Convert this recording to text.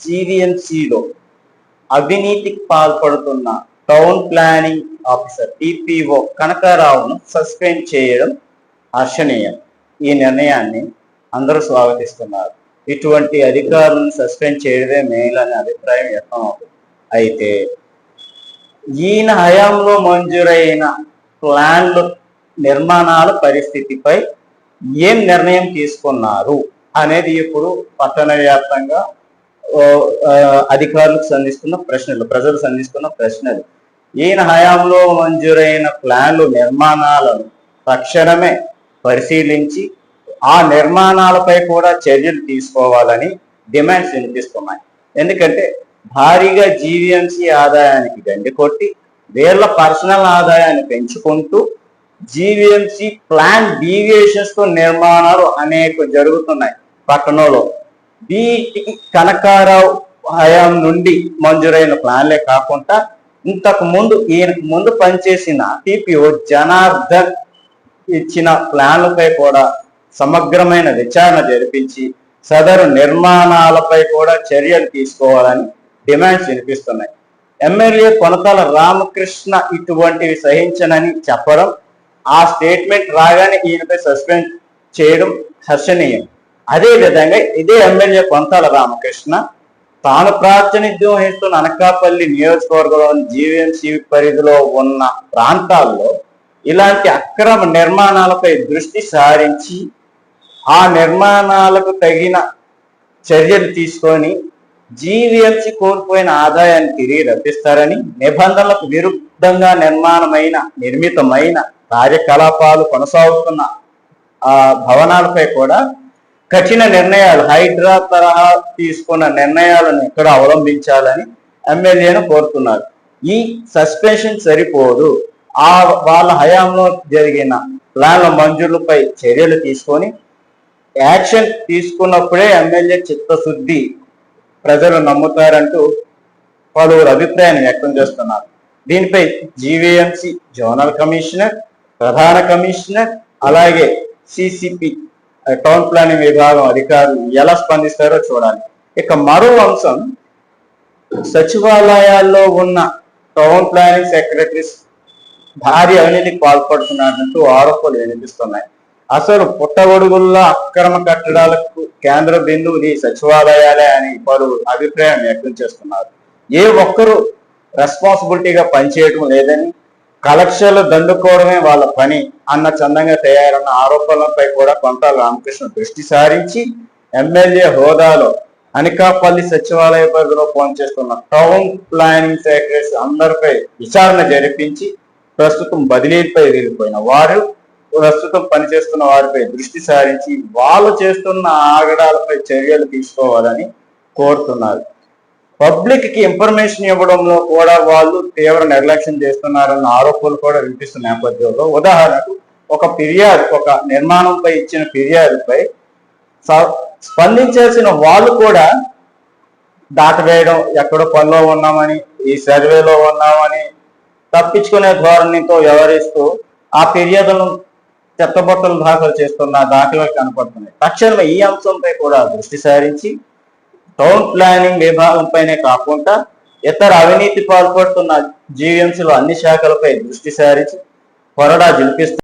జీవీఎంసీలో అవినీతికి పాల్పడుతున్న town planning officer TPO కనకారావును సస్పెండ్ చేయడం హర్షణీయం. ఈ నిర్ణయాన్ని అందరూ స్వాగతిస్తున్నారు. ఇటువంటి అధికారులను సస్పెండ్ చేయడమే మేలు అనే అభిప్రాయం వ్యక్తం అవుతుంది. అయితే ఈయన హయాంలో మంజూరైన ప్లాన్లు నిర్మాణాల పరిస్థితిపై ఏం నిర్ణయం తీసుకున్నారు అనేది ఇప్పుడు పట్టణ వ్యాప్తంగా అధికారులకు సంధిస్తున్న ప్రశ్నలు, ప్రజలు సంధిస్తున్న ప్రశ్నలు. ఈయన హయాంలో మంజూరైన ప్లాన్లు నిర్మాణాలను తక్షణమే పరిశీలించి ఆ నిర్మాణాలపై కూడా చర్యలు తీసుకోవాలని డిమాండ్స్ వినిపిస్తున్నాయి. ఎందుకంటే భారీగా జీవీఎంసీ ఆదాయానికి గండి కొట్టి వీళ్ళ పర్సనల్ ఆదాయాన్ని పెంచుకుంటూ జీవీఎంసీ ప్లాన్ డీవియేషన్స్ తో నిర్మాణాలు అనేక జరుగుతున్నాయి పట్టణంలో. వీటికి కనకారావు హయాం నుండి మంజూరైన ప్లాన్లే కాకుండా ఇంతకు ముందు ఈయనకు ముందు పనిచేసిన టిపిఓ జనార్దన్ ఇచ్చిన ప్లాన్లపై కూడా సమగ్రమైన విచారణ జరిపించి సదరు నిర్మాణాలపై కూడా చర్యలు తీసుకోవాలని డిమాండ్స్ వినిపిస్తున్నాయి. ఎమ్మెల్యే కొనతాల రామకృష్ణ ఇటువంటివి సహించనని చెప్పడం, ఆ స్టేట్మెంట్ రాగానే ఈయనపై సస్పెండ్ చేయడం హర్షణీయం. అదే విధంగా ఇదే ఎమ్మెల్యే కొనతాల రామకృష్ణ తాను ప్రాతినిధ్యం వహిస్తున్న అనకాపల్లి నియోజకవర్గంలోని జీవీఎంసీ పరిధిలో ఉన్న ప్రాంతాల్లో ఇలాంటి అక్రమ నిర్మాణాలపై దృష్టి సారించి ఆ నిర్మాణాలకు తగిన చర్యలు తీసుకొని జీవీఎంసీ కోల్పోయిన ఆదాయాన్ని తిరిగి రప్పిస్తారని, నిబంధనలకు విరుద్ధంగా నిర్మితమైన కార్యకలాపాలు కొనసాగుతున్న ఆ భవనాలపై కూడా కఠిన నిర్ణయాలు, హైడ్రా తరహా తీసుకున్న నిర్ణయాలను ఇక్కడ అవలంబించాలని ఎమ్మెల్యేను కోరుతున్నారు. ఈ సస్పెన్షన్ సరిపోదు. వాళ్ళ హయాంలో జరిగిన ప్లాన్ల మంజూరులపై చర్యలు తీసుకొని యాక్షన్ తీసుకున్నప్పుడే ఎమ్మెల్యే చిత్తశుద్ధి ప్రజలు నమ్ముతారంటూ పలువురు అభిప్రాయాన్ని వ్యక్తం చేస్తున్నారు. దీనిపై జీవీఎంసీ జోనల్ కమిషనర్, ప్రధాన కమిషనర్, అలాగే సిసిపి టౌన్ ప్లానింగ్ విభాగం అధికారులు ఎలా స్పందిస్తారో చూడాలి. ఇక మరో అంశం, సచివాలయాల్లో ఉన్న టౌన్ ప్లానింగ్ సెక్రటరీస్ భారీ అవినీతికి పాల్పడుతున్నారంటూ ఆరోపణలు వినిపిస్తున్నాయి. అసలు పుట్టగొడుగుల్లో అక్రమ కట్టడాలకు కేంద్ర బిందువులు ఈ సచివాలయాలే అని పలువురు అభిప్రాయం వ్యక్తం చేస్తున్నారు. ఏ ఒక్కరూ రెస్పాన్సిబిలిటీగా పనిచేయడం లేదని, కలెక్షన్లు దండుకోవడమే వాళ్ళ పని అన్న చందంగా తయారన్న ఆరోపణలపై కూడా కొనతాల రామకృష్ణ దృష్టి సారించి ఎమ్మెల్యే హోదాలో అనకాపల్లి సచివాలయ పరిధిలో పనిచేస్తున్న టౌన్ ప్లానింగ్ సెక్రటరీస్ అందరిపై విచారణ జరిపించి ప్రస్తుతం బదిలీపై వెళ్ళిపోయిన వారు, ప్రస్తుతం పనిచేస్తున్న వారిపై దృష్టి సారించి వాళ్ళు చేస్తున్న ఆగడాలపై చర్యలు తీసుకోవాలని కోరుతున్నారు. పబ్లిక్ కి ఇన్ఫర్మేషన్ ఇవ్వడంలో కూడా వాళ్ళు తీవ్ర నిర్లక్ష్యం చేస్తున్నారన్న ఆరోపణలు కూడా వినిపిస్తున్న నేపథ్యంలో, ఉదాహరణకు ఒక నిర్మాణంపై ఇచ్చిన ఫిర్యాదుపై స్పందించాల్సిన వాళ్ళు కూడా దాటవేయడం, ఎక్కడో పనిలో ఉన్నామని, ఈ సర్వేలో ఉన్నామని తప్పించుకునే ధోరణితో వ్యవహరిస్తూ ఆ ఫిర్యాదులను చెత్తబొట్టలు దాఖలు చేస్తున్న దాఖలు కనపడుతున్నాయి. తక్షణమే ఈ అంశంపై కూడా దృష్టి సారించి టౌన్ ప్లానింగ్ విభాగంపైనే కాకుండా ఇతర అవినీతి పాల్పడుతున్న జీవీఎంసీలో అన్ని శాఖలపై దృష్టి సారించి కొరడా జులిపిస్తారు.